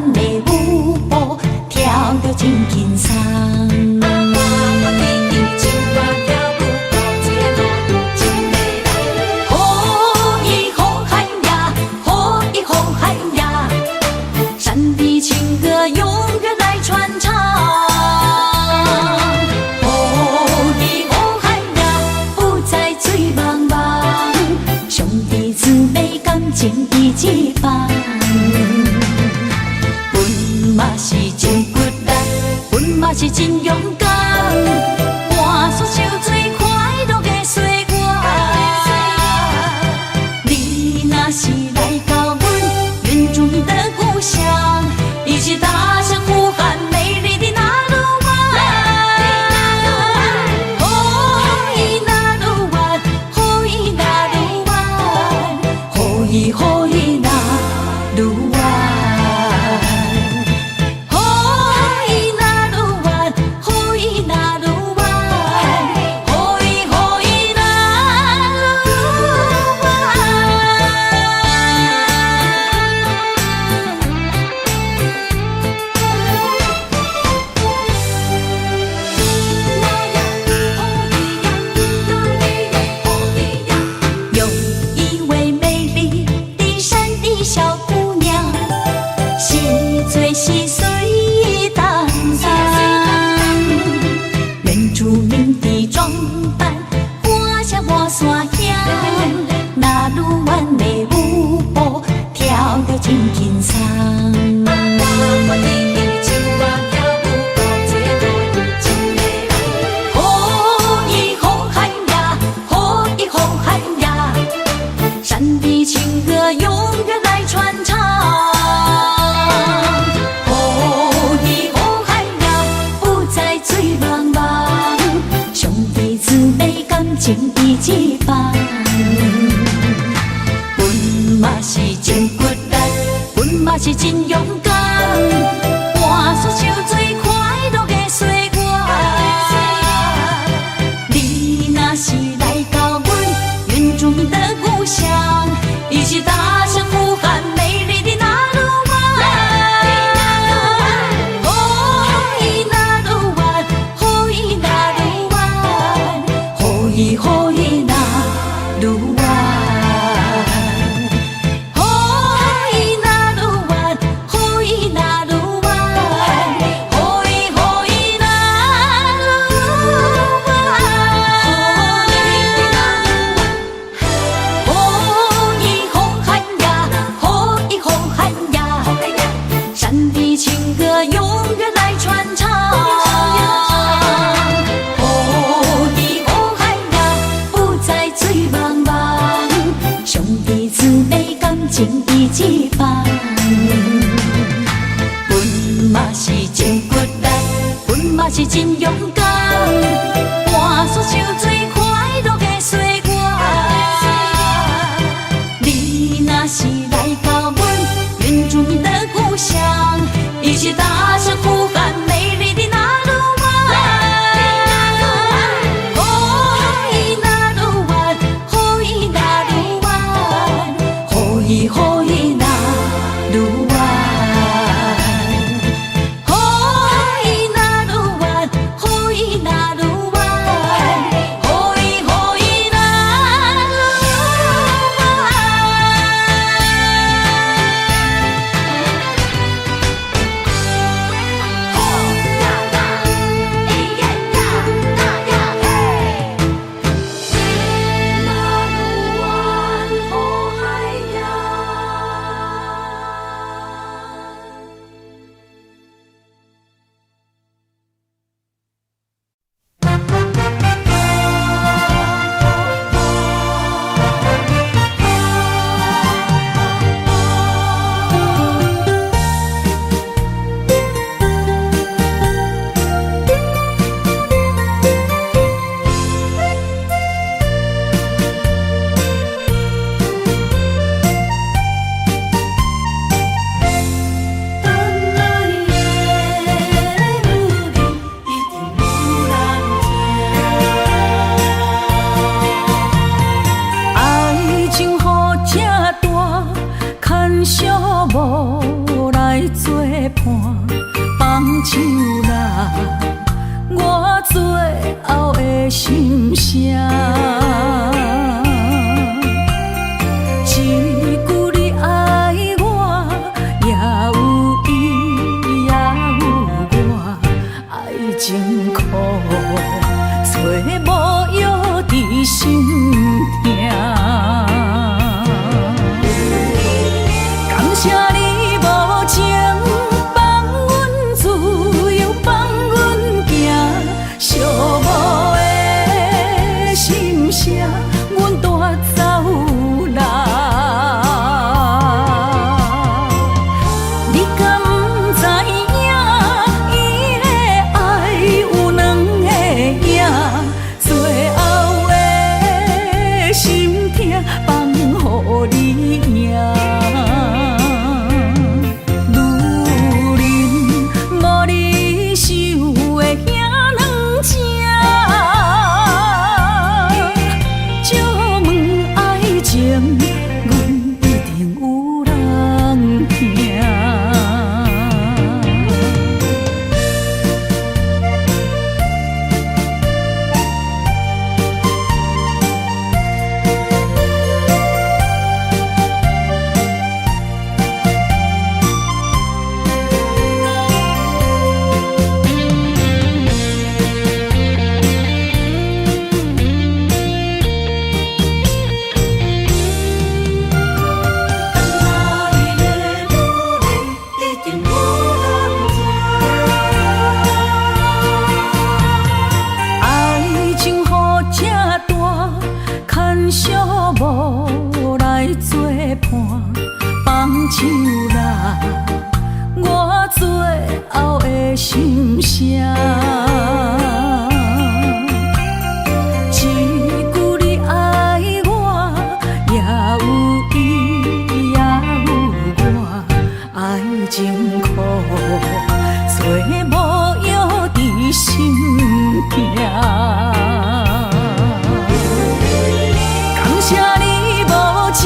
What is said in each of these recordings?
弯的舞步，跳得真轻松。山的情歌永远来传唱。哦咿哦嗨呀，不再醉茫茫，兄弟姊妹感情一起放。阮嘛是真骨力，阮嘛是真勇敢，换出受最快乐的岁月。你若是来到阮原住民的故乡，一起踏上呼喊美丽的那鲁湾。哦咿那鲁湾，哦咿那鲁湾，哦咿哦咿那鲁湾。细碎淡淡，原住民的装扮，画下我所想。那鲁湾的舞步，跳得真轻松。哦咿吼嗨呀，哦咿吼嗨呀，山的情歌永远来传唱。情一起放，阮嘛是真骨力，阮嘛是真勇敢，换出受最快乐的岁月。你若是来到阮原住民的故乡，一起踏上呼喊美丽的那鲁湾。哦咿那鲁湾，哦咿那鲁湾，哦咿哦咿那鲁湾，哦咿那鲁湾，哦咿那鲁湾，哦咿哦咿那鲁湾，哦咿吼喊呀，哦咿吼喊呀，山的情歌永远来传唱。兄弟姊妹感情一起放，阮嘛是真骨力，阮嘛是真勇敢，换出受最快乐的岁月。你若是来到阮原住民的故乡，一起踏上呼喊美丽的那鲁湾。哦咿那鲁湾，哦咿那鲁湾，哦咿哦咿那鲁湾，哦咿那鲁湾，哦咿伴，放手啦，我最后的心声。一句你爱我，也有伊，也有我，爱情苦，找无药伫心痛。感谢你无情，放阮自由，放阮行，寂寞的心声，阮带走啦。你敢不知影，伊的爱有两个影，最后的心痛放予你赢。手啦，我最后的心声。一句你爱我，也有伊，也有我，爱情苦，找无药伫心痛。感谢你无情。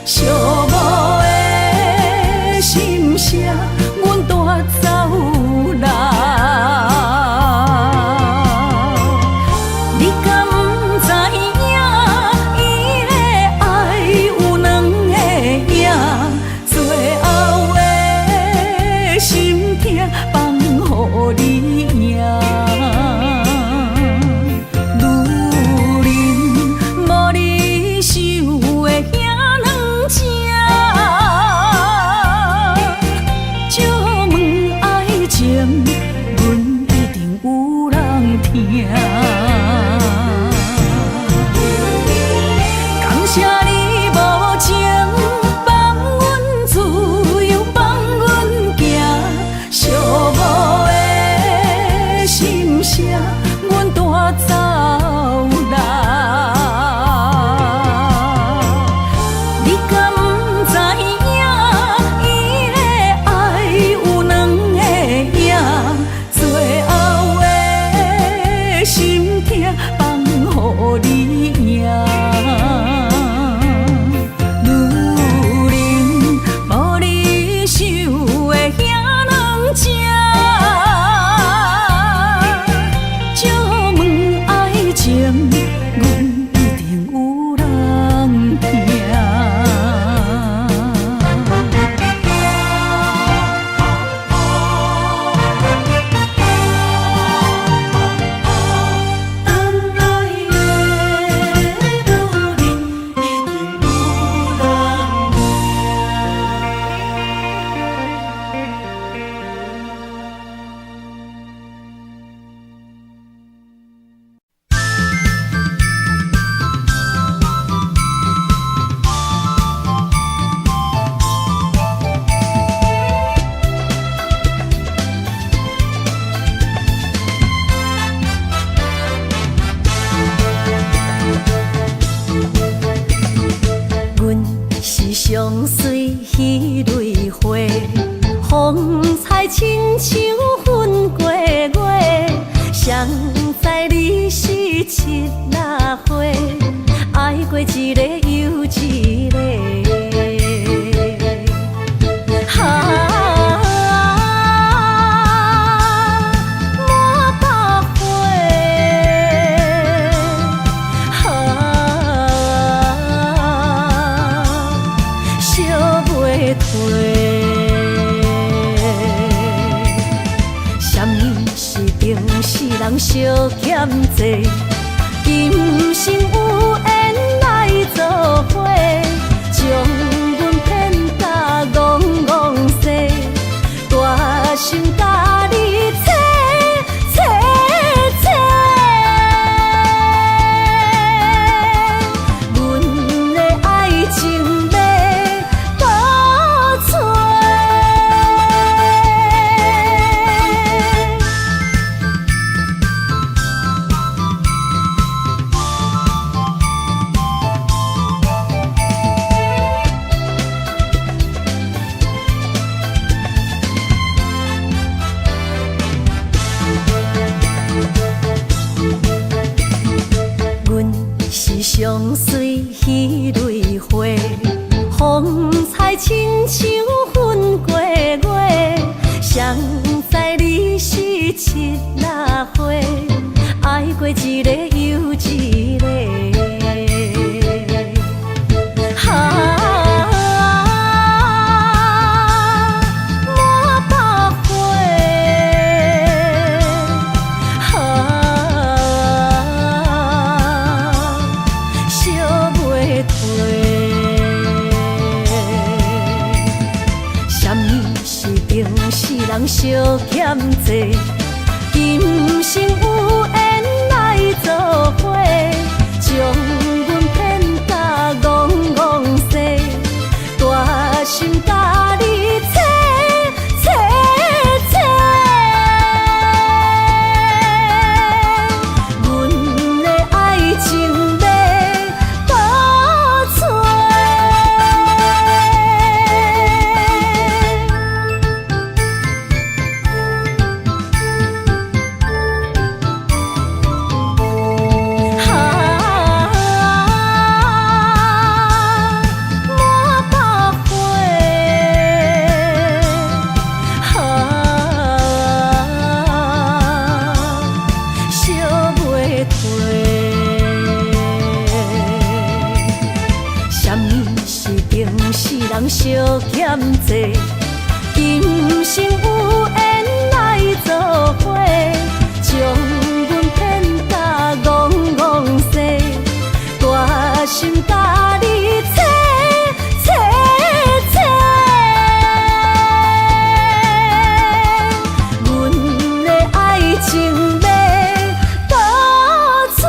寂寞的心声，阮带走啦。你敢不知影，伊的爱有两个影，最后的心痛放予你赢。感谢你无情，放阮自由，放阮行，寂寞的心声，阮带走啦。你敢不知影，伊的爱有两个影，最后的心痛放予你赢。相随彼蕊花，风采亲像粉过月。谁知你是七月花，爱过一个又一个。什么是定是人相欠债？今生有缘来做伙，将阮骗甲戆戆西，大心甲你切切切。阮的爱情要倒找。相随彼蕊花，风采亲像云过月。谁知你是七那花，爱过一个又一个。人相欠债，今生有缘来做伙，将阮骗甲戆戆西，大心甲你切切切。阮的爱情要倒找。人相欠债，今生有缘来做伙，将阮骗甲戆戆西，大心甲你切切切。阮的爱情要倒找。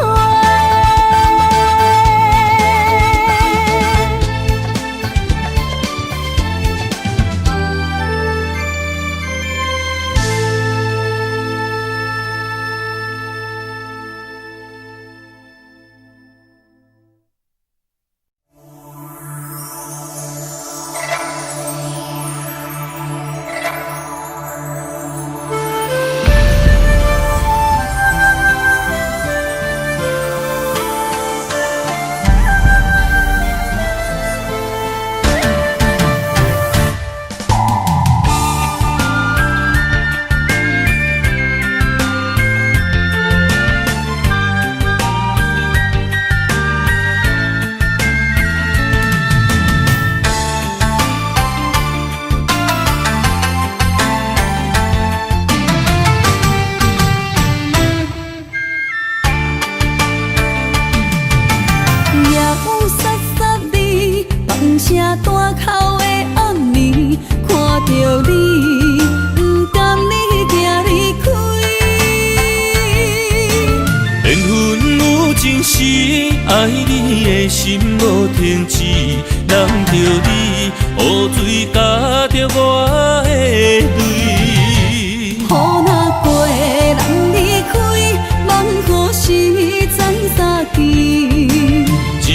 声大口的暗暝，看着你，不甘你行离开。缘分有情时，爱你的心无停止，难着你，雨水加着我的泪。雨若过，人离开，望雨时再相见。只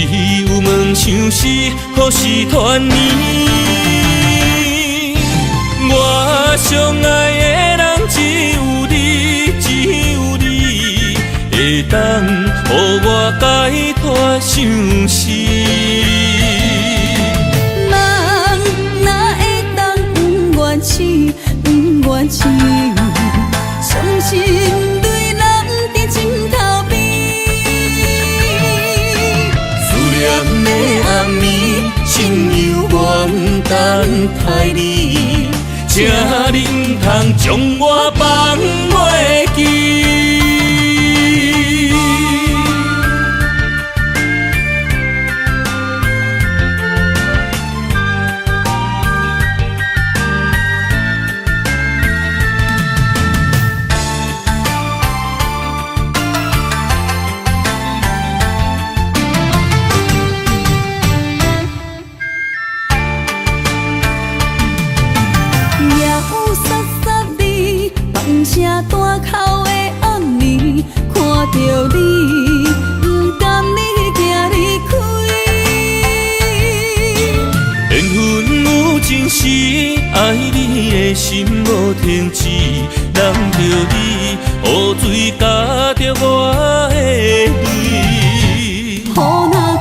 有梦想是，何时团圆？我相爱的人只有你，只有你，会当予我解脱相思。人哪会当不愿痴，不愿痴，伤心对人伫枕头边。思念的暗暝，心犹原。等待你，请恁通将我放袂记。声大口的暗暝，看着你，不甘你行离开。缘分有情时，爱你的心无停止，揽着你，雨水加着我的泪。雨若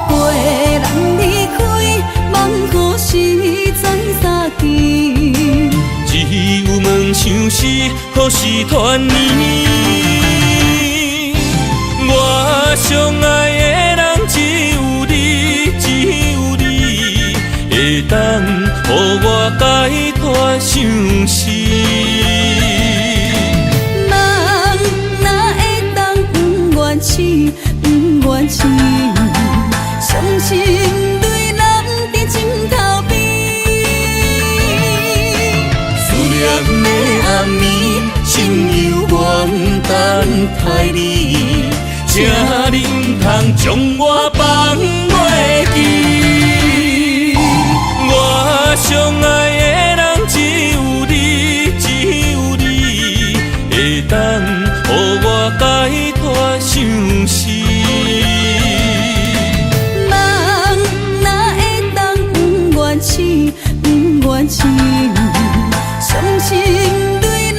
过，人离开，望雨时转三更。只有问相思，何时团圆？我相爱的人只有你，只有你，会当予我解脱相思。人哪会当不愿痴，不愿痴，伤心泪淋在枕头边。的暗暝，心犹原等待你，请恁通将我放袂记。我相爱的人只有你，只有你，会当予我解脱相思。人哪会当不愿痴，不愿痴？伤心泪淋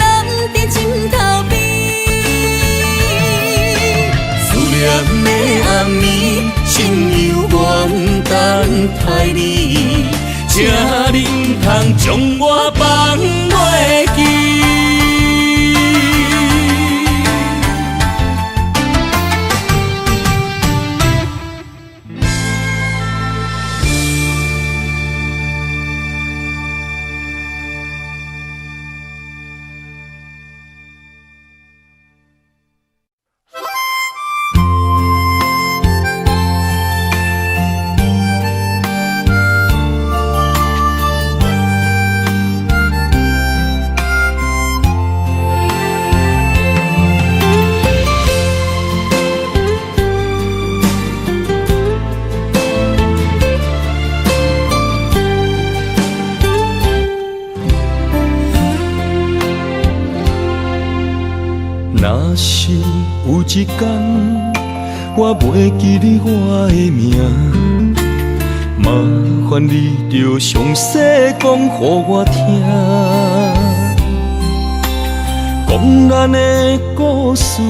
在枕头边，思念的暗暝，心犹原等待你，请恁通将我放袂记。若是有一天我袂记你我的名，麻烦你着详细讲予我听，讲咱的故事，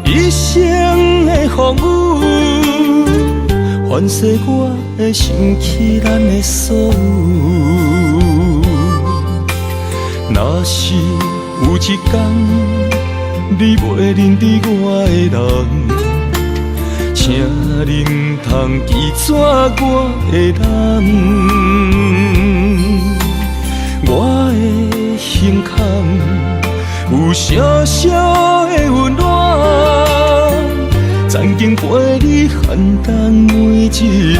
一生的风雨，反噬我会想起咱的所有。若是有一天，你袂认得我的人，请恁通记住我的人。我的胸坎有小小的温暖，曾经陪你寒冬每一暗。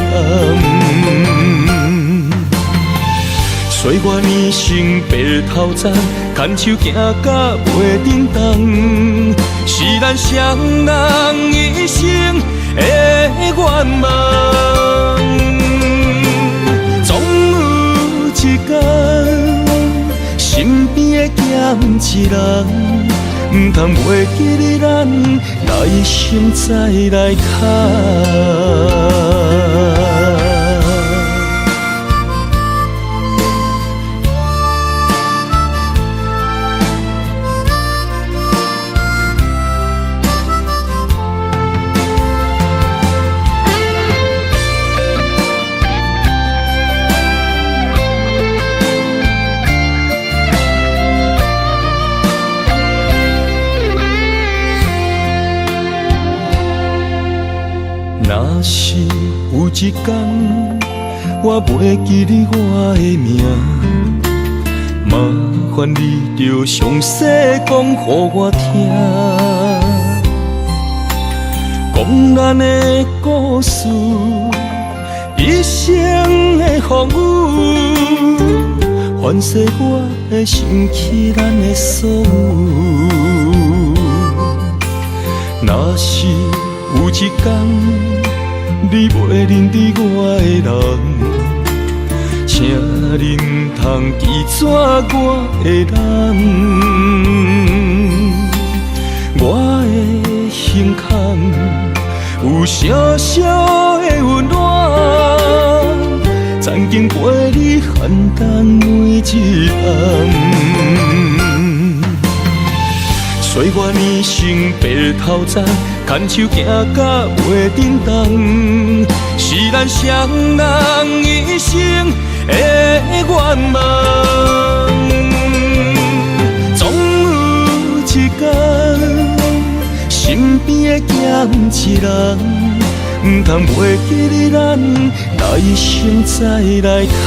岁月年成白头鬃，牵手行到袂振动，是咱双人一生的愿望。总有一天，身边的欠一人，唔通袂记你咱来生再来看。若是有一天，我袂记你我的名，麻烦你着详细讲予我听，讲咱的故事，一生的风雨，反噬我的心起咱的所有。若是有一天你袂认得我的人，请恁通记住我的人，我的胸腔有小小的温暖，曾经陪你寒冬每一暗。岁月年成白头鬃，牵手行到袂振动，是咱双人一生的愿望。总有一天，身边的咸一人，唔通袂记你咱来生再来谈。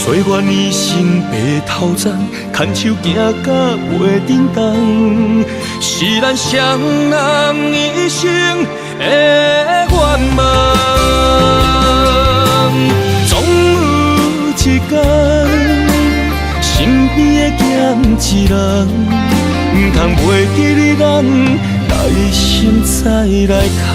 岁月年成白头鬃，牵手行到袂振动，是咱双人一生的愿望。总有一天，身边的咸一人，唔通袂记你咱来生再来谈。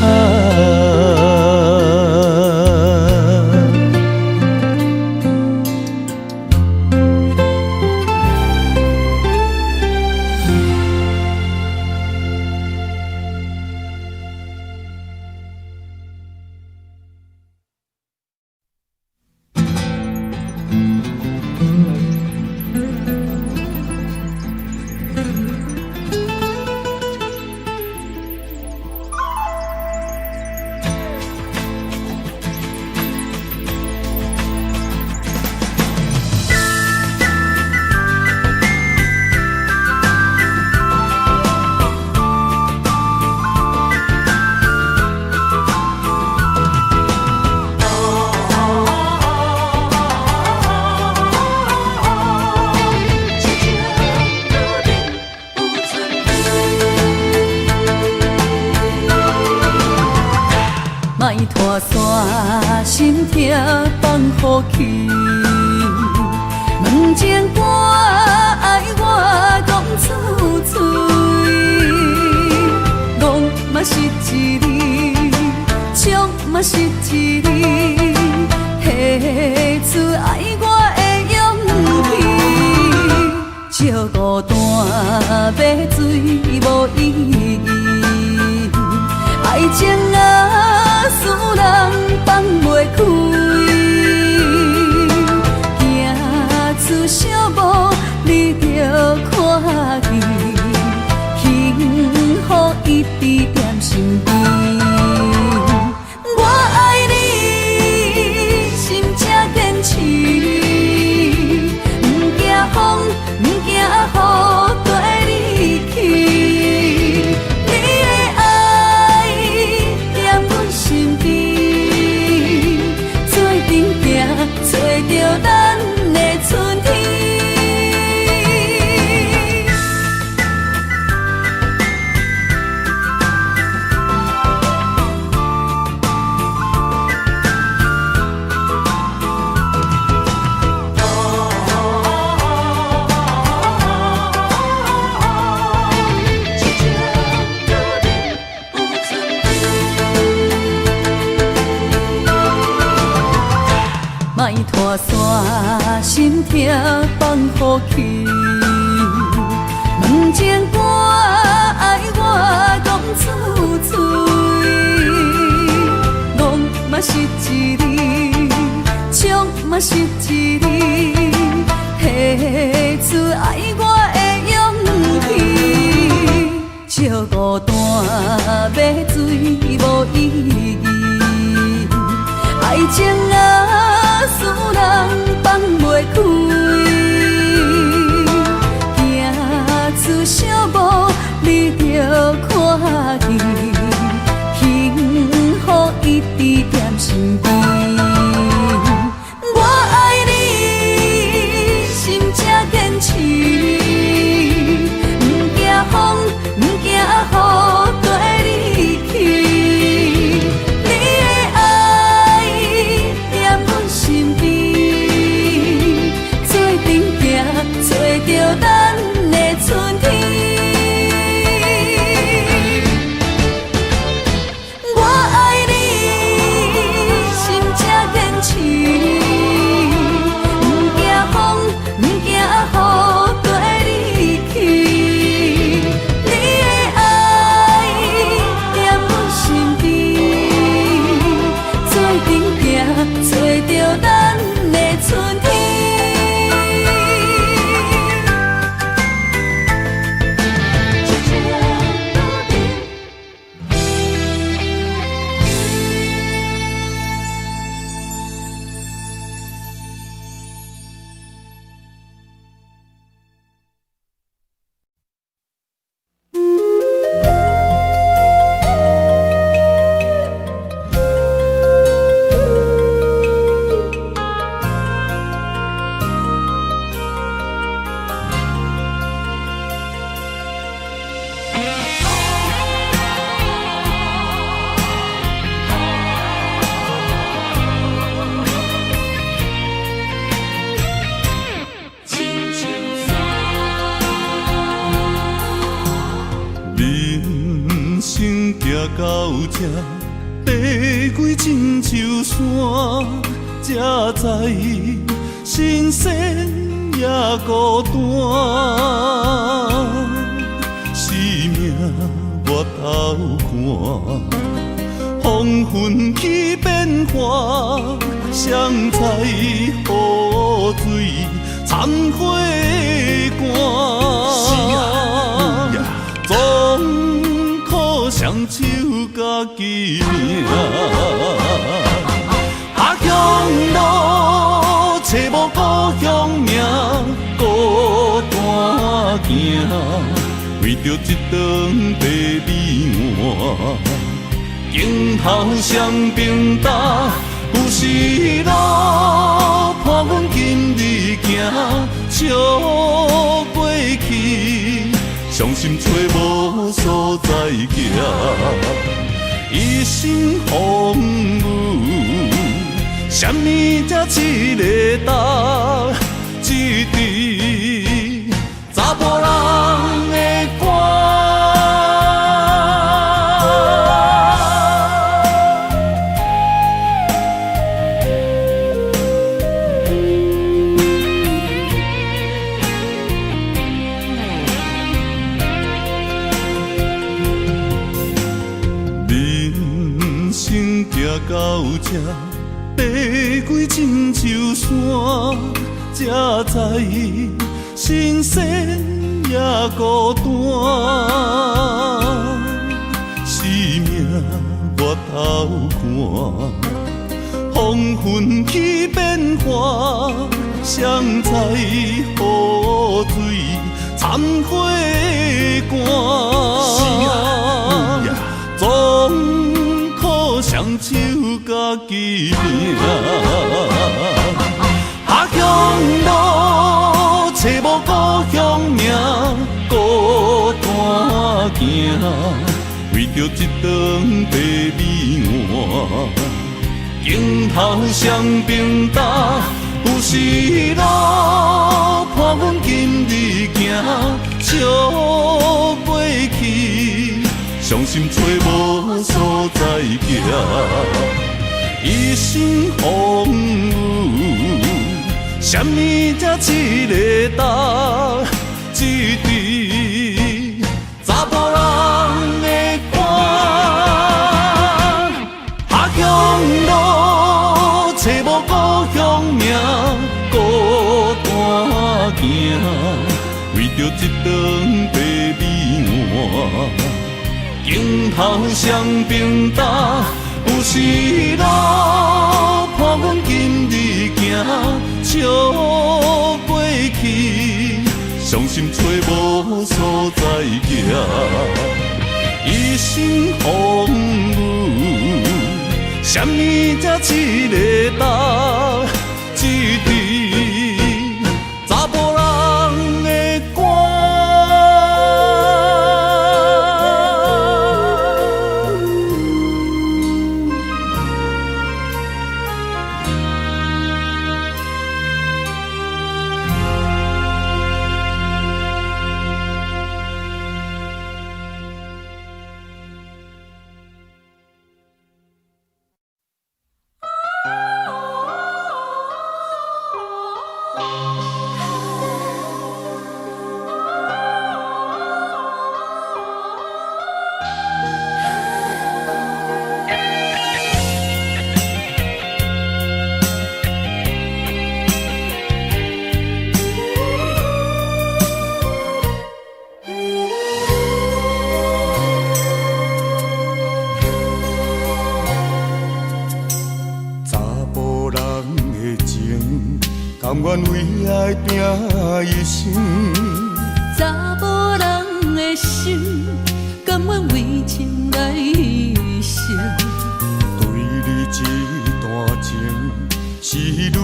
心痛放乎去，问情歌爱我讲出嘴，戆嘛是一字，唱嘛是一字，提出爱我的勇气，照孤单要水无意义，爱情啊使人放袂开，行出小步你着看见，幸福一直踮身边。我爱你，心正坚持，不惊风，不惊雨跟你去。你的爱踮阮身边，做阵行，找着咱的春天。莫拖山，心痛放乎去，问情歌爱我讲出嘴，戆嘛是一字，唱嘛是一字，提出爱我的勇气，照孤单要水无意义，爱情啊使人放袂开，行人生行到这，爬几深秋山，才知新鲜也孤单。生命我头看，风云起变化，谁知雨水残花干。总靠双手家己命。下乡路，找无故乡名，孤单行，为着一顿白米碗。镜头双平搭，有时路伴阮今日行，笑过去，伤心找无所在行。一生风雨，什么才一个答？一支查甫人的歌。行到这，爬几深秋山，才知新鲜也孤单。生命我头看，风云起变化，谁知雨水残花干。总靠双手家己命。下乡路，找无故乡名，孤单行，为着一顿白米碗。镜头双平搭，有时路伴阮今日行，笑过去，伤心找无所在行。一生风雨，什么才一个答？一支查甫人的歌。下乡路，找无故乡名，孤单行，为着一顿白米碗。镜头双平搭，有时路伴阮今日行，笑过去，伤心找无所在行。一生风雨，什么才一个答？一支查甫人的歌。甘愿为爱拼一生，查某人的心，甘愿为情来牺牲。对你这段情，是愈久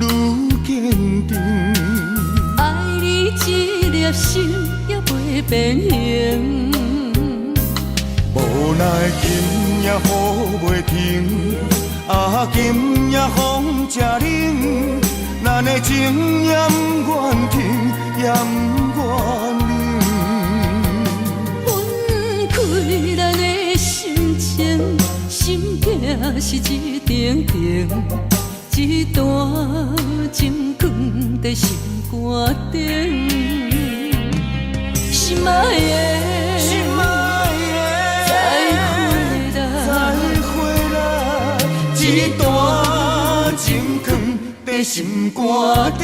愈坚定。爱你一粒心也袂变形，无奈今夜雨袂停，啊今夜风正冷。咱的情也不愿停，也不愿冷。阮是一定定，一段情放在心肝顶。心爱的，心爱的，再会啦，一段情放在心肝顶。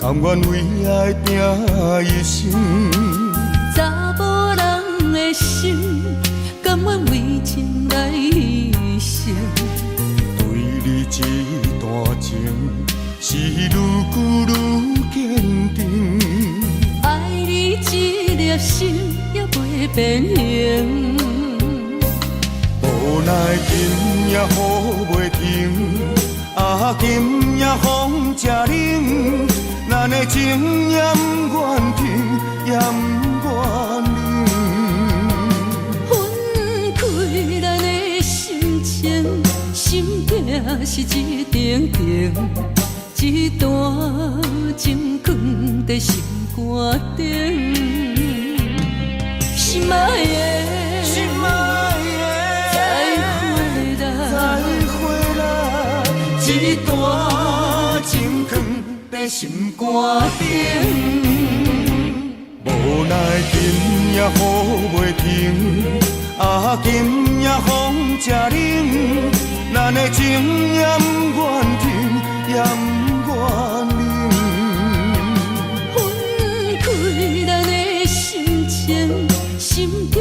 甘愿为爱拼一生，查某人的心，甘愿为情来牺牲。对你这段情，是愈久愈坚定。爱你一粒心也袂变形，无奈今夜雨袂停，啊今夜风正冷。咱的情也不愿停，也不愿冷。分开咱的心情，心痛是一定定，一段情放在心肝顶。心爱的，心爱的，再会啦，一段情放在心肝顶。无奈今夜雨袂停，啊今夜风正冷，咱的情也不愿停，也不愿冷。分开咱的心情，心痛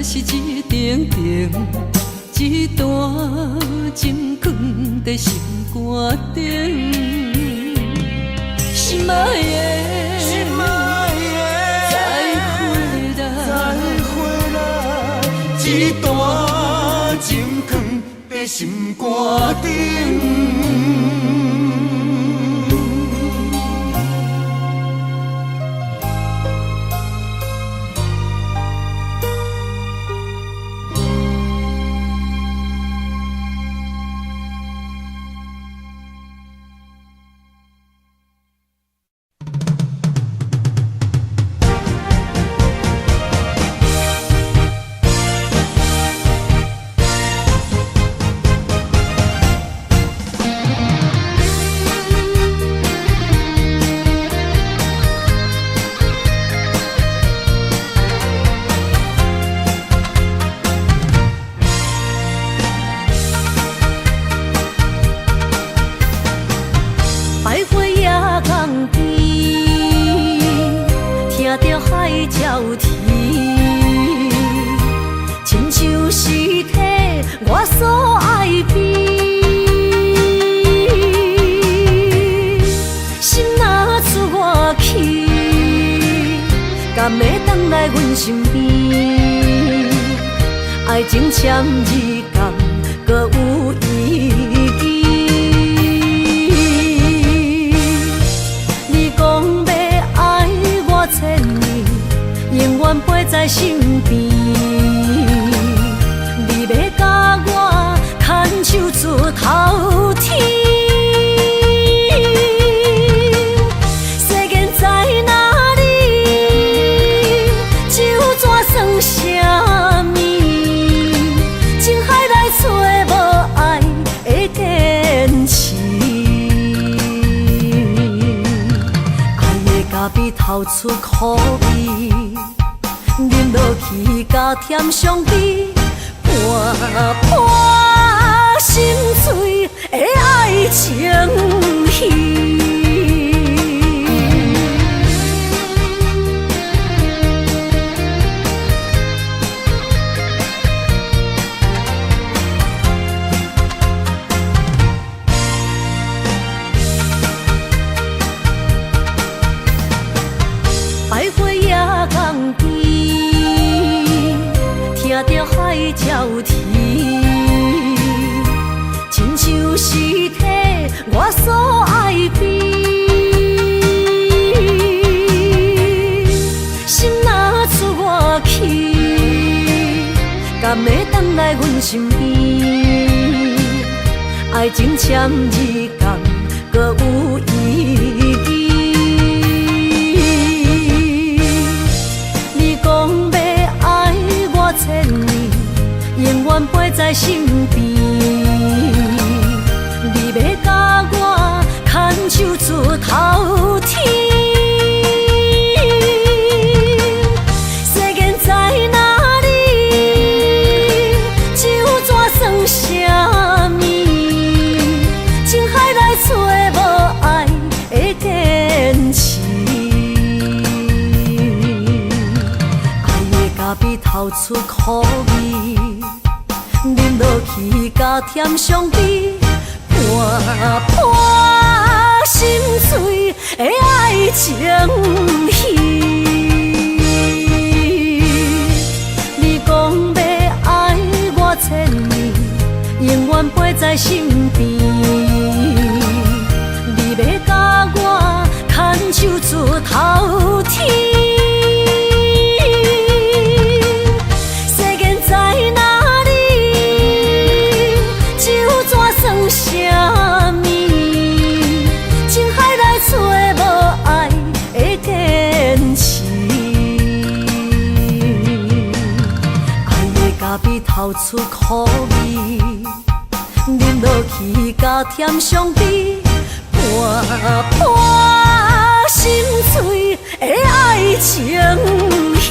是一定定，一段情放在心肝顶。心爱的，再会啦，一段情放在心肝顶。爱情签字间，搁有意义。你讲要爱我千年，永远陪在身边。你要甲我牵手出头天。透出苦味，饮落去加添伤悲，伴伴心碎的爱情戏。百花夜港边，听着海鸟啼。亲像尸体，我所爱悲。心若出我去，敢会等来阮身边？爱情签字间，搁有意义。你讲要爱我千年，永远陪在身边。你要甲我牵手出头天。世间在哪里？就怎算啥物？情海来找无爱的坚持。爱的咖比透出苦味，饮落去甲甜相比，伴伴心碎的爱情戏。你讲要爱我千年，永远陪在身边。你要甲我牵手出头天。世间在哪里？就怎算啥物？情海来找无爱的坚持。爱的咖比透出苦味，饮落去甲甜相比，伴伴心碎的爱情戏。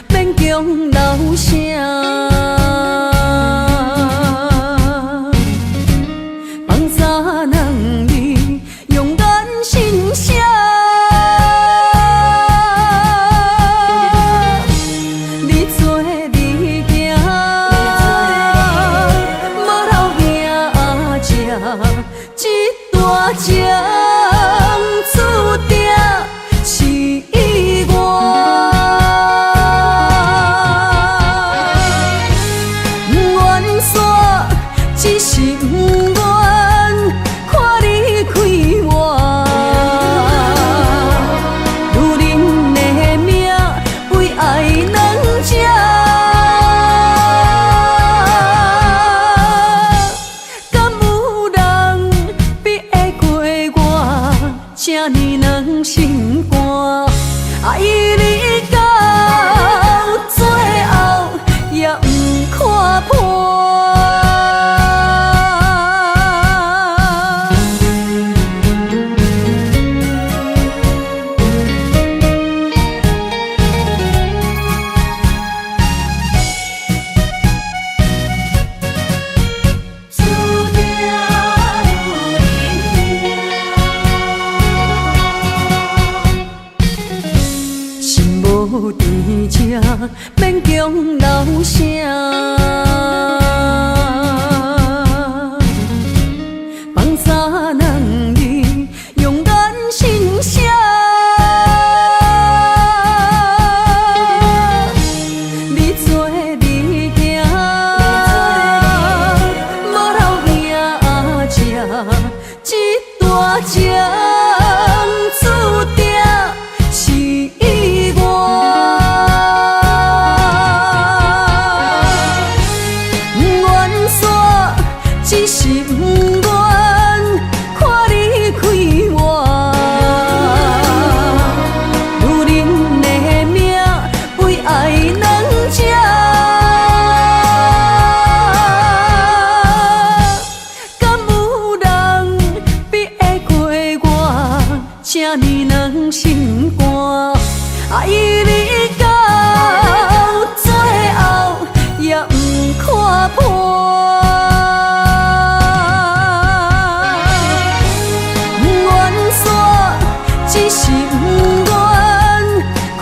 免强留声。放洒人你勇敢心声，你做你行，无留名食，这大情注定是意外。愿煞只是不愿看你开我，如恁的命为爱两只，敢有人比会过我这呢软心肝？爱你到最后也不看破。心无伫这，免强留声。放洒人你勇敢心声，你做你行，无留名食，这大情注定是意外。愿煞只是不愿看你开我，如恁的命为爱两只，敢有人比会过我这呢软心肝？爱你到最后也不看破。愿煞只是不愿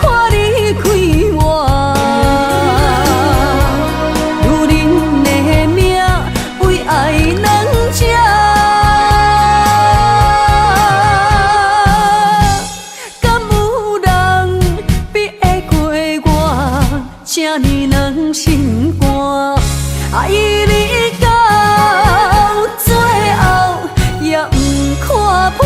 看你开我，如恁的命为爱两只，敢有人比会过我这呢软心肝？爱你到最后也不看破。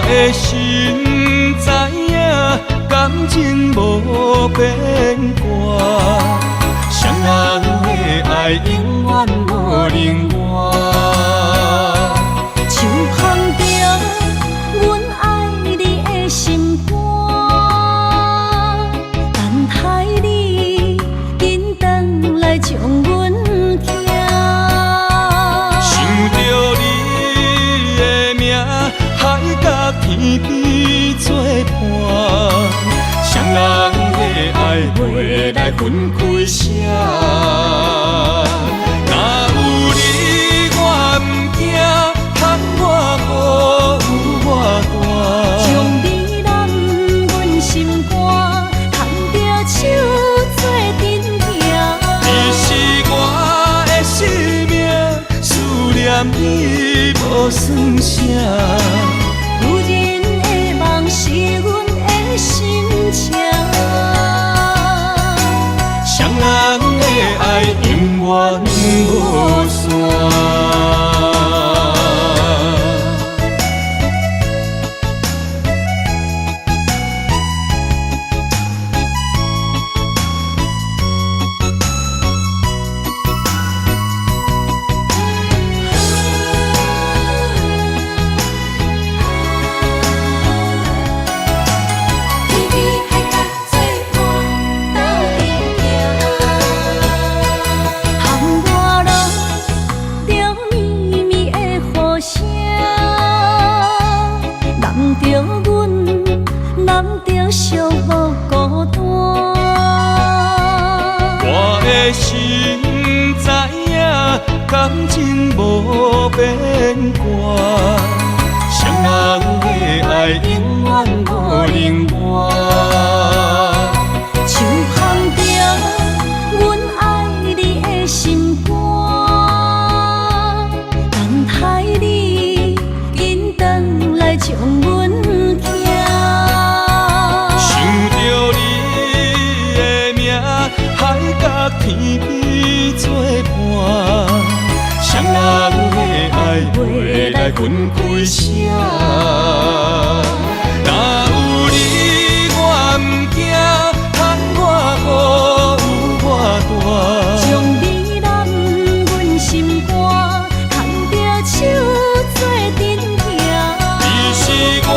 的心知影，感情无变卦，双人的爱永远无另外。就放着阮爱你的心肝，等待你紧回来将阮惊。想着你的名，海角天边作伴，双人的爱袂来分开啥。若有你，我毋惊，窗外雨有我大。念你无算啥。女人的梦是阮的心情，双人的爱永远无散。感情无变卦，双人的爱永远无冷漠。像放着阮爱你的心肝，等待你紧转来将阮惊。想着你的名，海角天边作伴。双人的爱袂来分开声，若有你我毋惊，喊我雨有我大。将你揽阮心肝，牵着手做阵行。你是我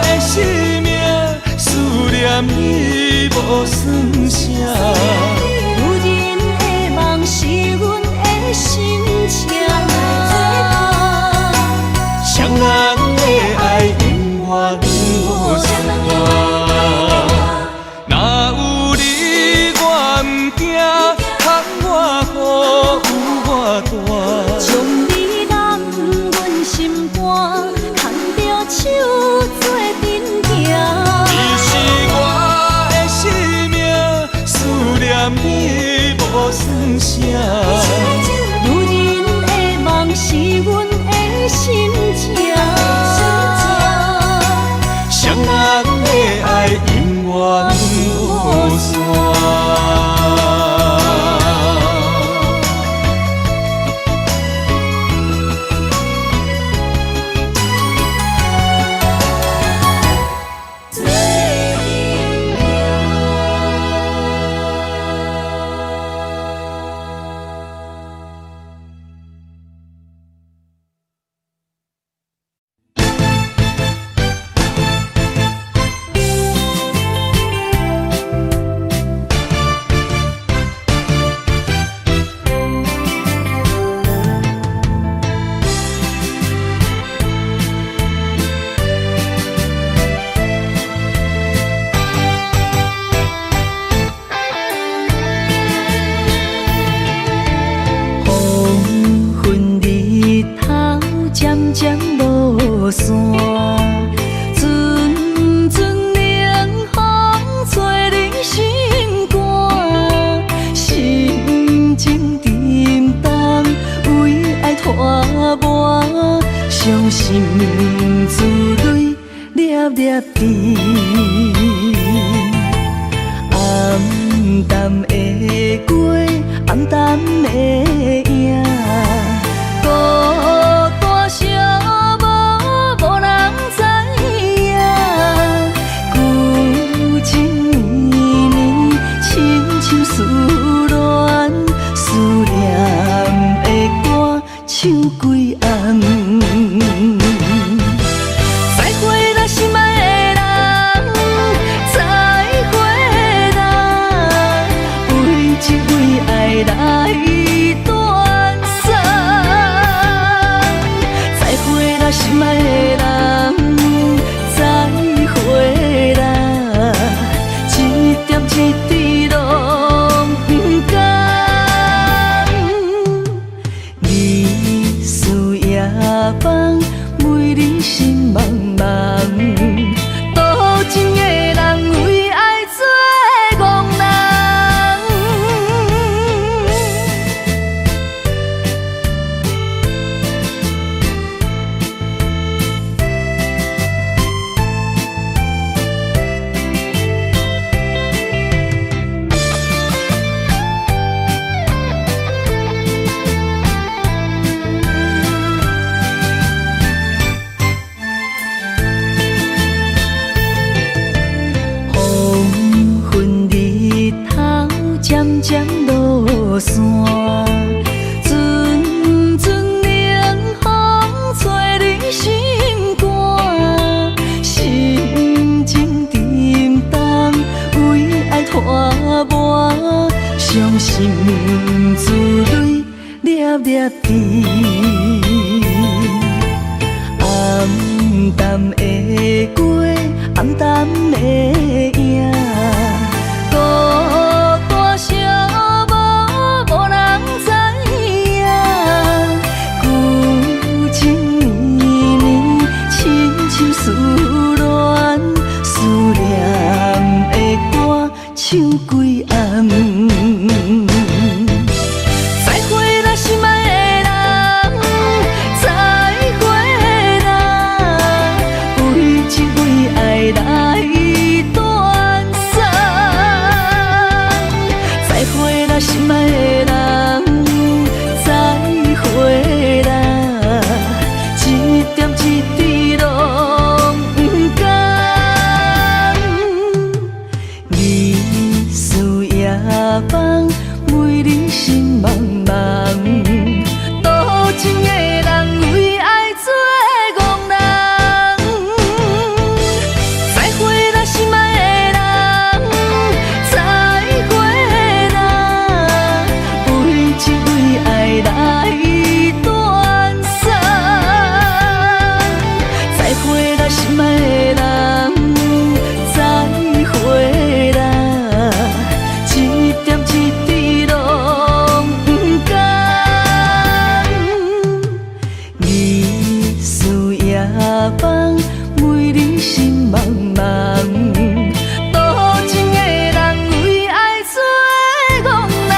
的生命，思念你无算啥。女人的梦是阮的心情，双人的爱永远无散。若有你我毋惊，喊我雨有我大。将你揽阮心肝，牵着手做阵行。你是我的生命，思念你无算啥。女人的梦是阮的心情，双人的爱永远无散。伤心珠泪粒粒滴，暗淡的月，暗淡的影，孤单寂寞，无人知影。旧情绵绵，亲像思恋，思念的歌唱几暗。再会啦，心爱的人，再会啦，为情为爱来断送。再会啦，心爱的人，再会啦，一点一滴拢不甘。日思夜梦，每日心茫茫，多情的人为爱做憨人。粒甜。暗淡的月，暗淡的影，孤单寂寞，无人知影。旧情绵绵，亲像思恋，思念的歌唱几暗。再会啦，心爱的人，再会啦，为情为爱来断送。再会啦，心爱的人，再会啦，一点一滴拢不甘。日思夜梦，为你心茫茫。多情的人为爱做憨人。再会啦，心爱的人，再会啦，为情为爱来断送。再会啦，心爱的人，再会啦，一点一滴拢不甘。日思夜梦，为你心茫茫。多情的人为爱做憨人。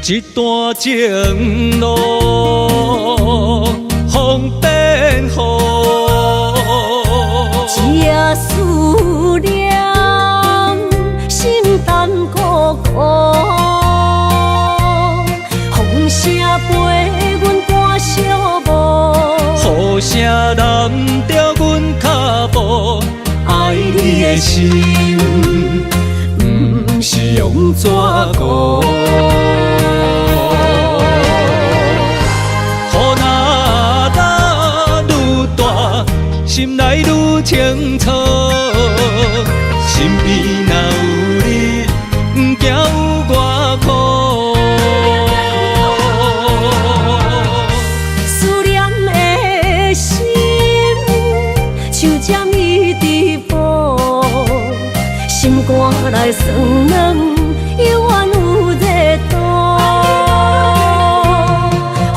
一段情路，风变雨，这思念，心淡孤孤。风声陪阮赶小步，雨声染着阮脚步，爱你的心，不是用纸糊。心内愈清楚，心边若有你，不惊有我苦。思念的心，像针伊直补，心肝内酸软，犹原有热度。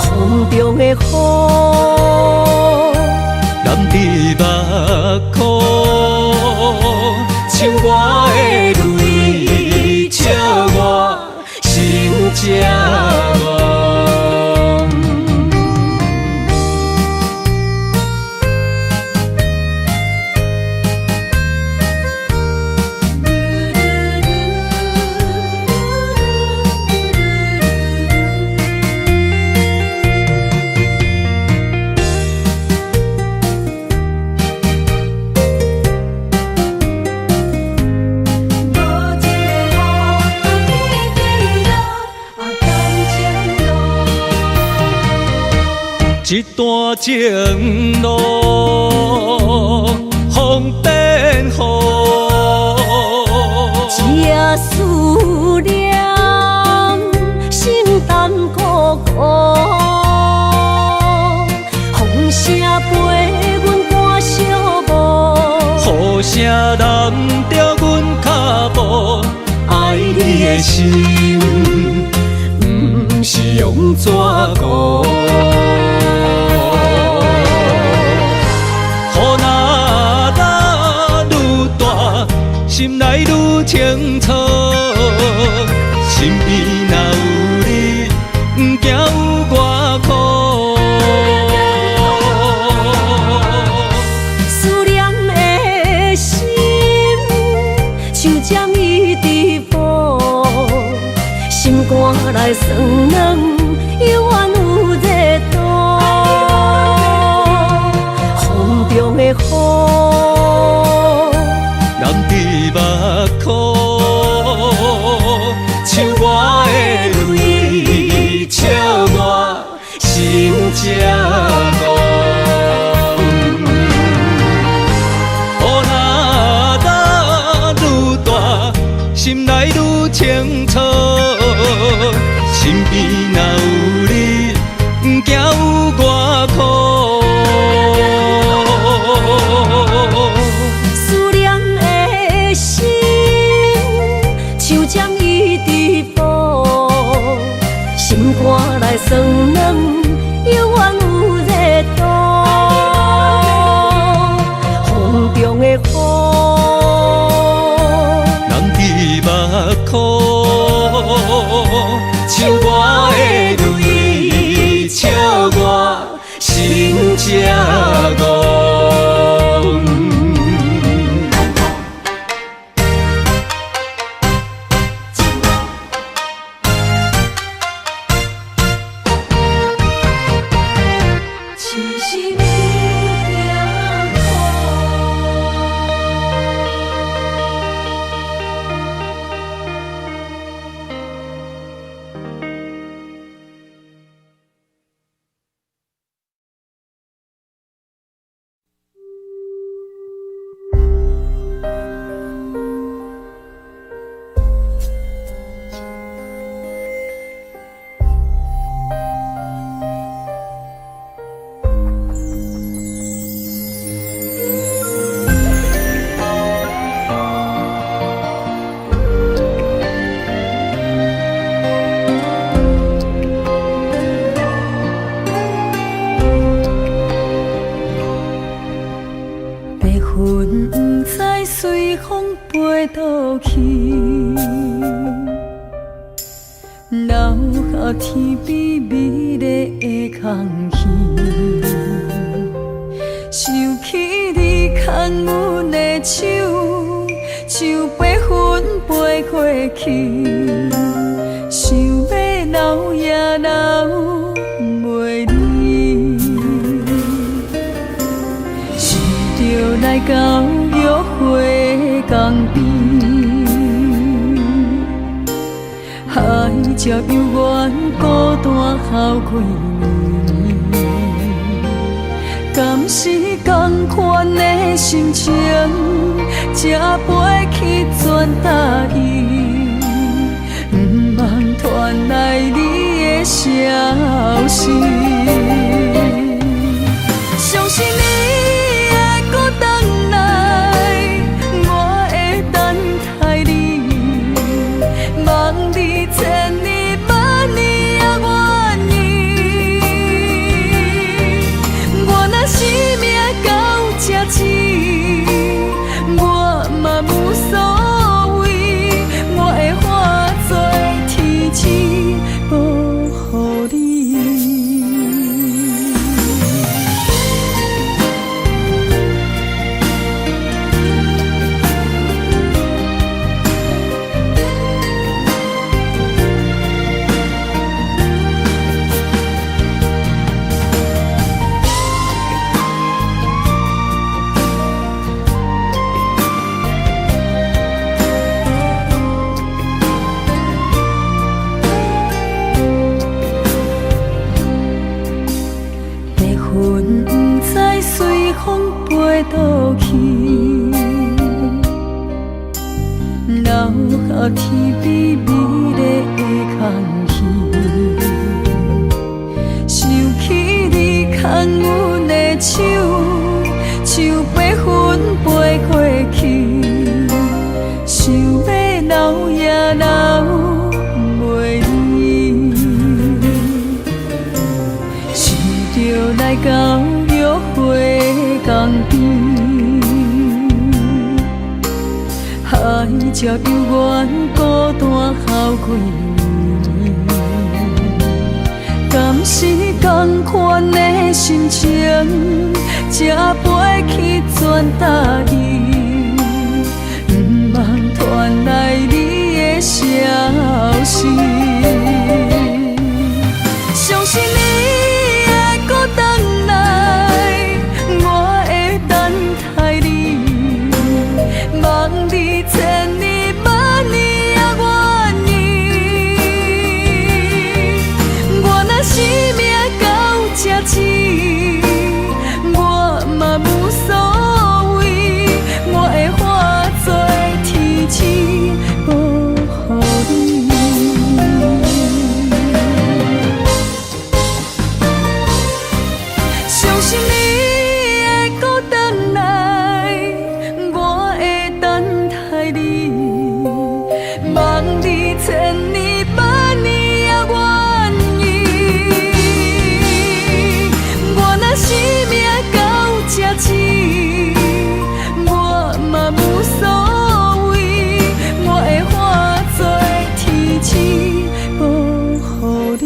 风中的雨，染伫目眶，像我的泪，笑我心这乱。一段情路，风变雨，这思念，心淡孤孤。风声陪阮赶小步，雨声染着阮脚步，爱你的心，不是用纸糊。心内愈清楚，心边若有你，不惊有我苦。才讲。雨若落愈大，心内愈清楚。身边若有你，不惊有我苦。思念的心，像将伊直扑，心肝内酸软，犹原有热度。风中的雨，人伫目眶，像我的泪，笑我心才戆。痴心的白云不知随风飞倒去，留下天边美丽的空气。想起你牵阮的手，像白云飞过去，想要留也留袂离。是着来到约会江边，海才犹原孤单哭几年。敢是同款的心情，才飞去全答应，不茫传来你的消息。相信你会搁回来，我会等待你，望你千年万年也愿意。我若生命到这止，我嘛无所谓，我会化作天使保护你。白云不知随风飞倒去，留下天边美丽的空气。想起你牵阮的手，像白云飞过去，想要留也留袂离。是着来到约会江边，海才犹原孤单哭几年。敢是同款的心情，才飞去全答应，不茫传来你的消息。相信你会搁回来，我会等待你，望你千年万年也愿意。我若生命到这止，相信你会搁回来，我会等待你，望你千年万年也愿意。我若生命到这止，我嘛无所谓，我会化作天使保护你。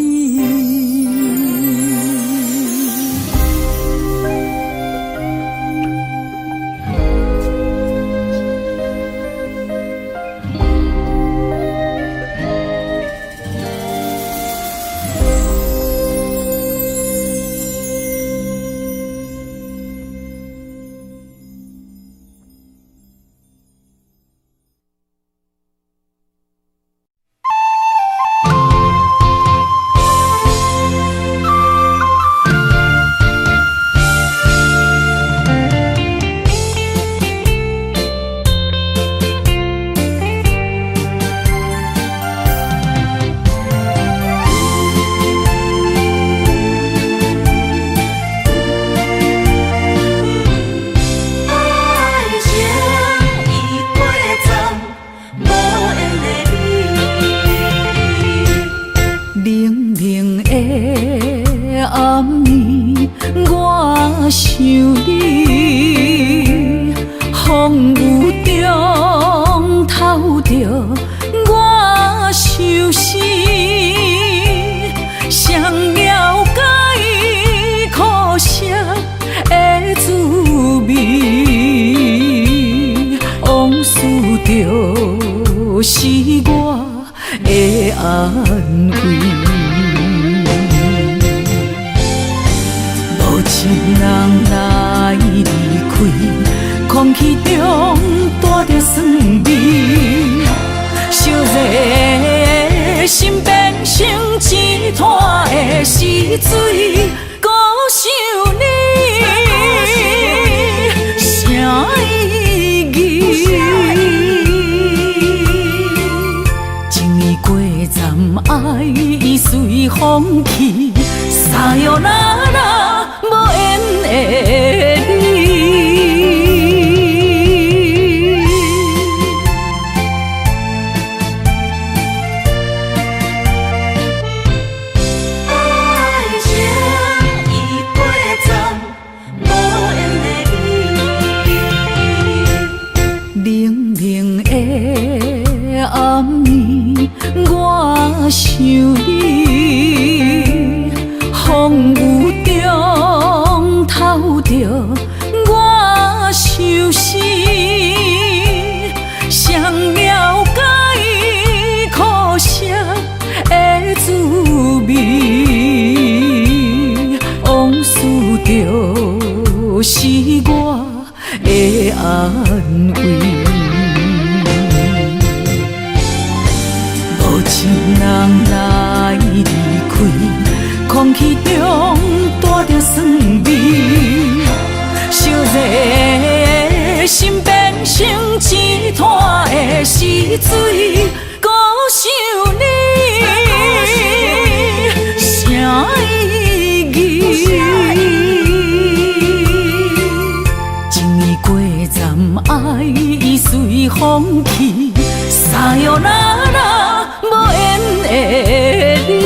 就是我的安慰，无情人来离开，空气中带着酸味，烧热的心变成一滩的死水，孤想你，啥意义？爱已随风去，撒哟那拉无缘的你。爱情已过站，无缘的你。冷冷的暗暝。我想你，风雨中透着我相思，谁了解苦涩的滋味？往事就是我的安慰。情人来离开，空气中带着酸味，烧热的心变成一滩的死水，孤想你，啥意义？情已过站，爱已随风去，撒哟那拉。无缘的你。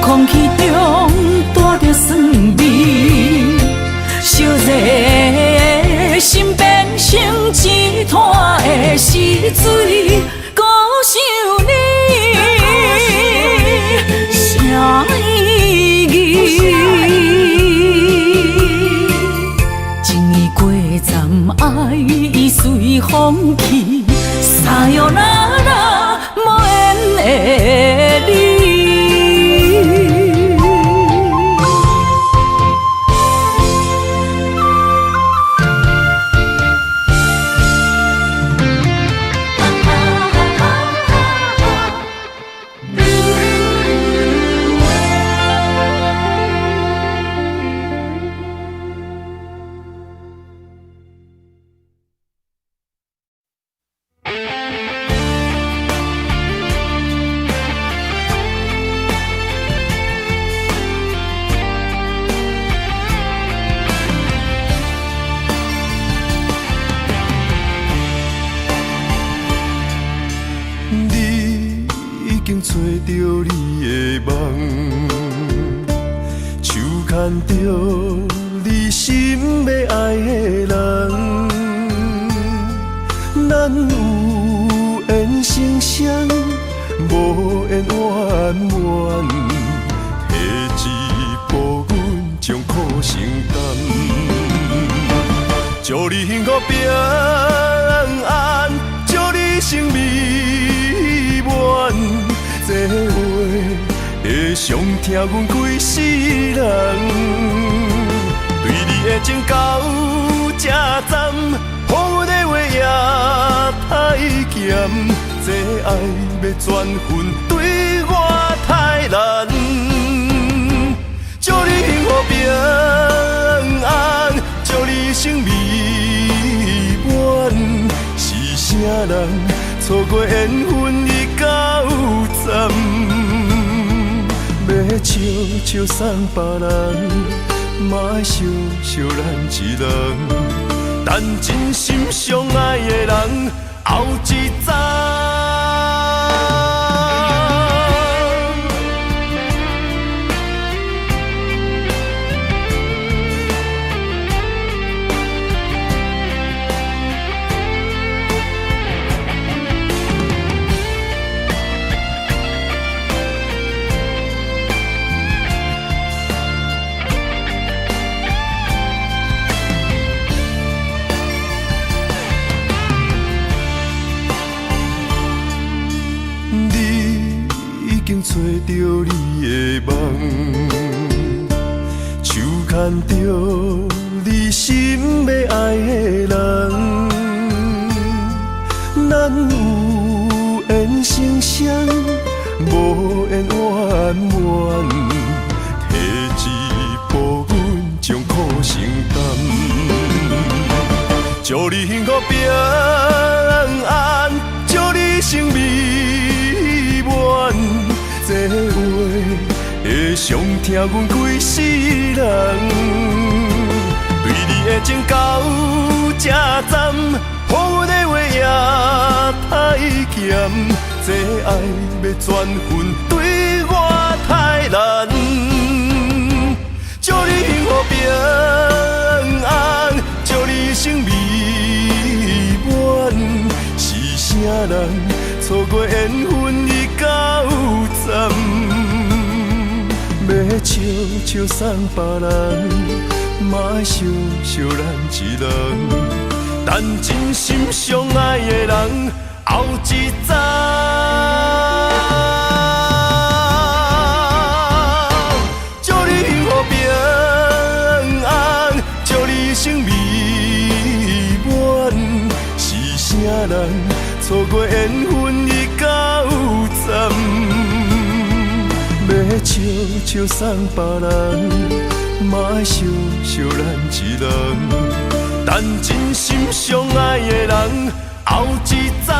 空气中带着酸味，烧热的心变成一滩的死水，孤想你，啥意义？情已过站，爱已随风去。哪有那无缘的你？找着你的梦，手牵着你心要爱的人，咱有缘成双，无缘圆满，提一步阮将苦承担，祝你幸福平安，祝你生美满。这话会伤疼阮规世人，对你的情到这站，好阮的话也太咸，这爱要转分对我太难。祝你幸福平安，祝你生美满，是啥人错过缘分已到站，要笑笑送别人，嘛爱笑笑咱一人，等真心相爱的人后一站。找着你的梦，手牵着你心要爱的人，咱有缘成双，无缘圆满，提一步阮将苦承担，祝你幸福平安，祝你生美满。这话会伤疼阮规世人，对你的情到这站，好阮的话也太咸，这爱要转分对我太难。祝你幸福平安，祝你生美满，是啥人错过缘分已到站，要笑笑送别人，嘛爱笑笑咱一人，等真心相爱的人后一站。祝你幸福平安，祝你生美满，是啥人错过缘分已到站，要笑笑送别人，嘛爱笑笑咱一人，等真心相爱的人后一站。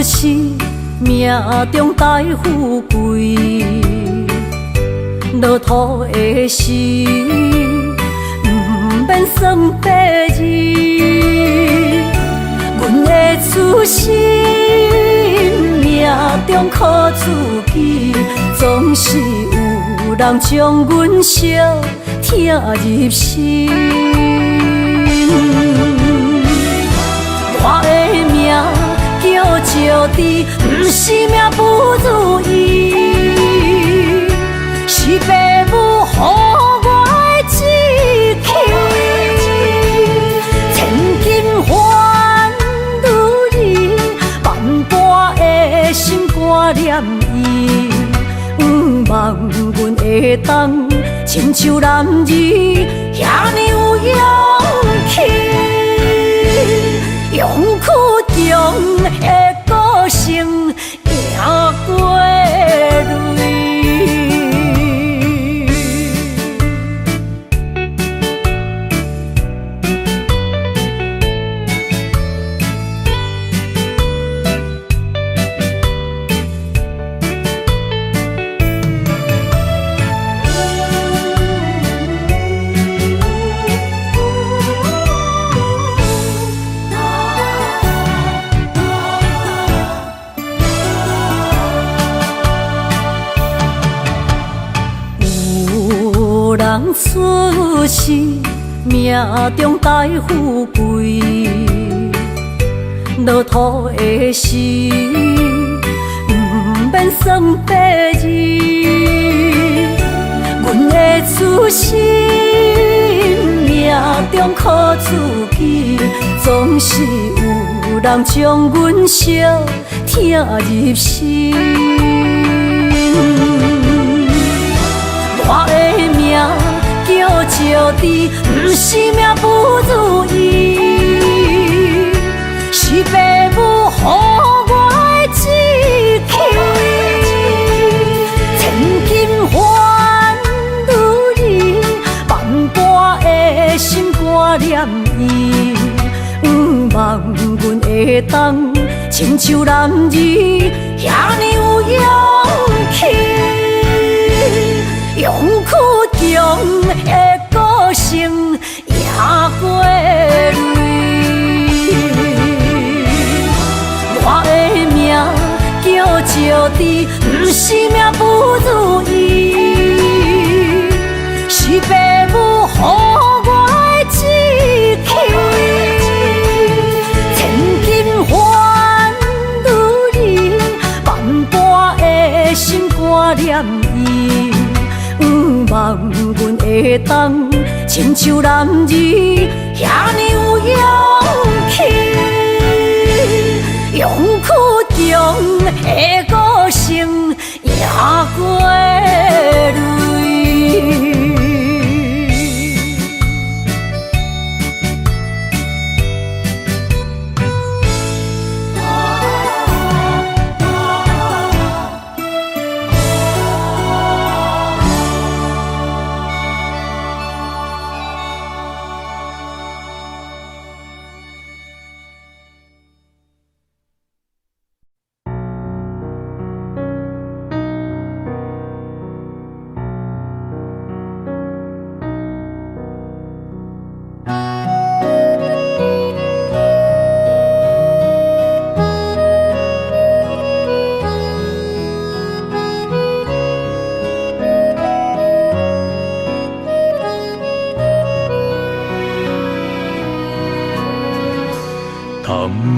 出世，命中带富贵，落土的时，不免算白字。阮的出世，命中靠自己，总是有人将阮惜听入心。我的命叫石滴，不是命不如意，是父母予我的志气。千金换如意，万般的心肝念伊，望阮会当亲像男儿遐尼有勇气。勇气中的个性赢过泪。人出世，命中带富贵，落土的时，不免算白字。阮的出世，命中靠自己，总是有人将阮惜听入心。我的命叫石滴，不是命不如意，是父母予我的志气。千金换如意，万般的心肝念伊，望阮会当亲像男儿遐尼有勇气。勇气中的个性赢过泪。我的命叫石滴，不是命不如意，是父母予我的志气。千金换如意，万般的心肝念伊。望阮会当亲像男儿遐尼有勇气，勇气中的个性赢过泪。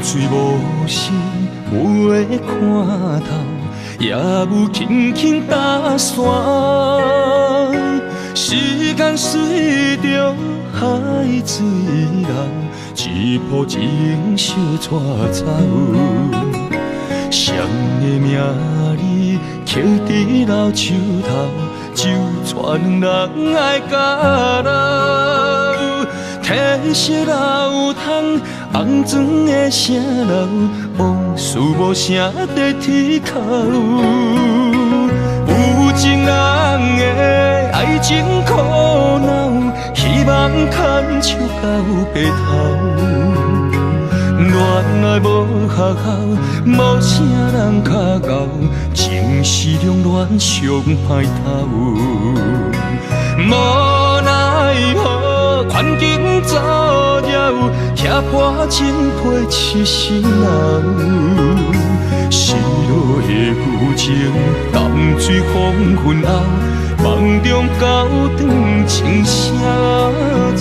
水无心袂看透，也有轻轻打散。时间随着海水流，一步情相带走。谁的名字刻在老树头，就全人爱甲老。褪色老窗，红砖的城楼，往事无声在天口。有情人的爱情苦恼，希望牵手到白头。恋爱无学校，无啥人较敖，情是两恋上歹头。无奈何环境阻扰，倚破真配痴心人。失落的旧情，淡水风云后，梦中高长情声走。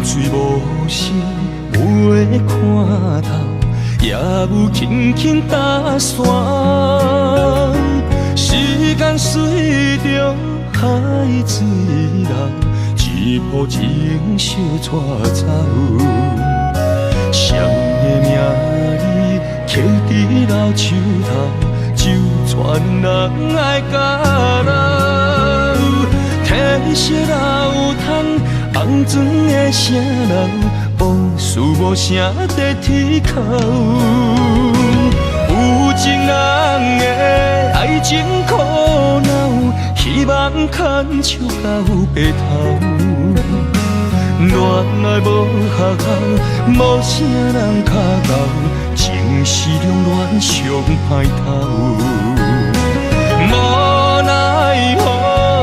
水无声，无会看透，也有轻轻打散。时间随着海水流，一步情相带走。谁的名字刻在老树头，就全人爱甲老。褪色老窗。红砖的城楼，无事无声在天口。有情人的爱情苦恼，希望牵手到白头。恋爱无学校，无啥人较敖，情是两恋上歹头。无奈何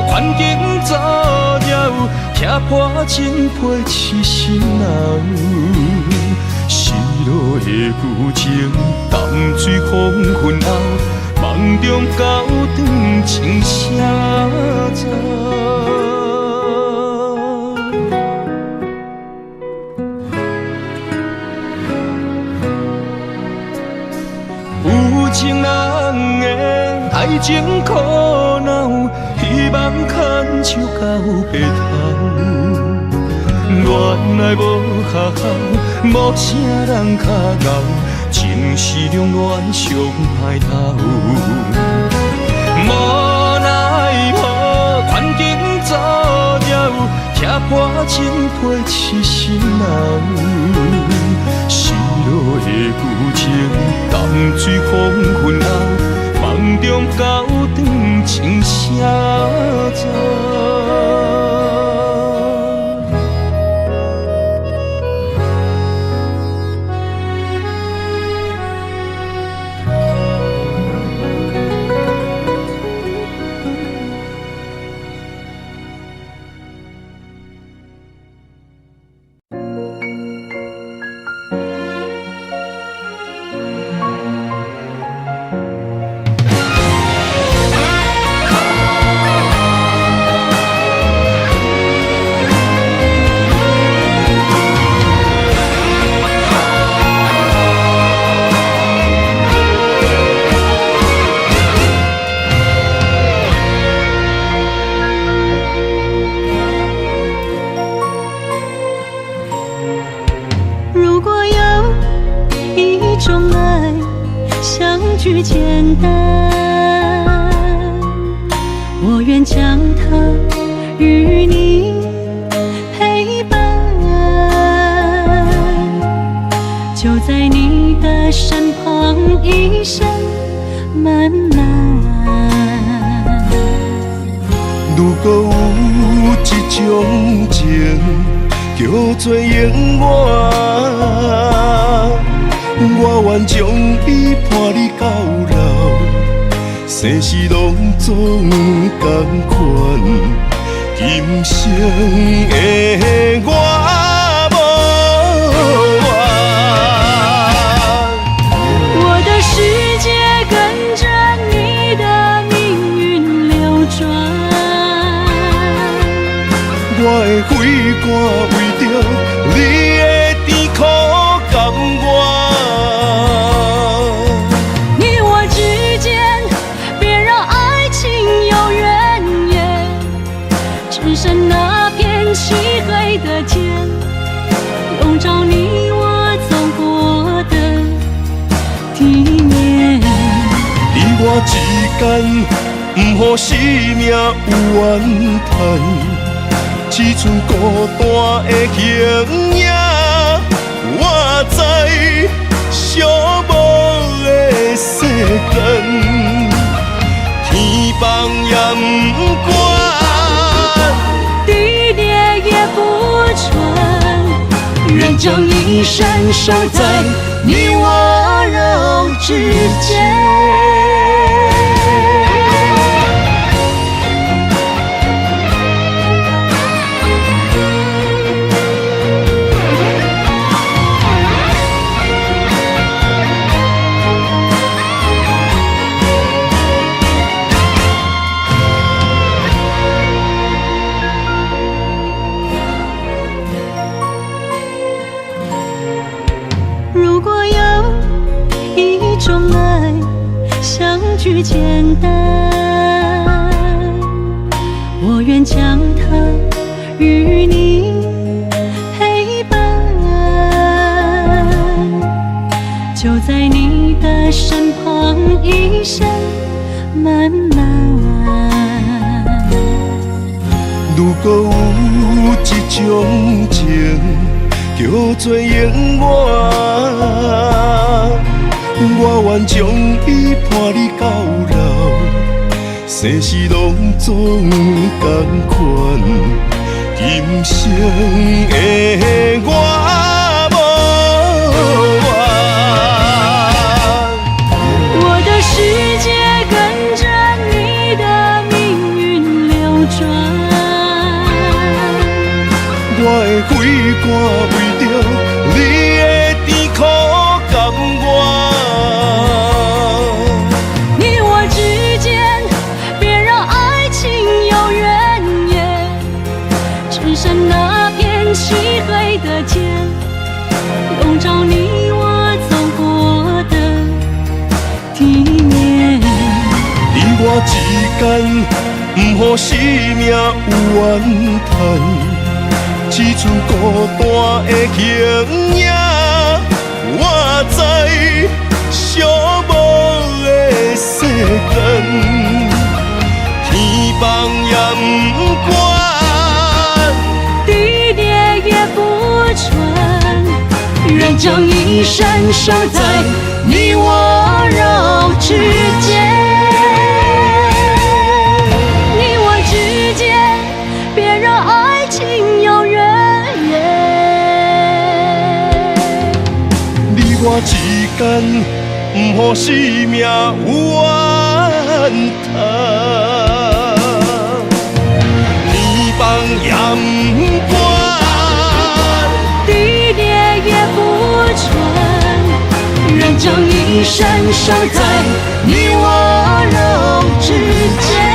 环境阻扰。倚破真配痴心人，失落的旧情，淡水风云后，梦中高长情声走。有情人的爱情苦恼，希望牵手到白头。恋爱无学校，无啥人较敖，情是两恋上歹头。无奈何环境阻扰，倚破真配痴心人。失落的旧情，淡水风云后，梦中高长情声走。句简单，我愿将它与你陪伴，就在你的身旁，一生漫漫。如果有一种情，叫做永远。我愿将伊伴你到老，生死拢总同款。今生的我无怨，我的世界跟着你的命运流转，我的血汗为着你的甜苦甘愿。只剩那片漆黑的天，笼罩你我走过的地面。你我一天，不予生命有怨叹，只剩孤单的形影。我知寂寞的世间，天放也不管，地裂也不穿，愿将一生守在你我肉之间。如果有一种爱相聚简单，我愿将它与你陪伴，就在你的身旁一生慢慢。如果有一种情，叫做永远，我愿将伊伴你到老，世事拢总同款，今生的我无怨。我的世界跟着你的命运流转，我的肺肝为着你的甜苦甘愿，你我之间别让爱情有怨言，只剩那片漆黑的街，笼罩你我走过的地面。你我之间，不予生命有怨叹，只剩孤单的形影。我知寂寞的世间，天放也不管，地裂也不穿，愿将一生守在你我肉之间。你我之间，别让爱情有怨言。你我之间，不予生命有怨叹，天放也不管。地裂也不穿，愿将一生守在你我肉之间。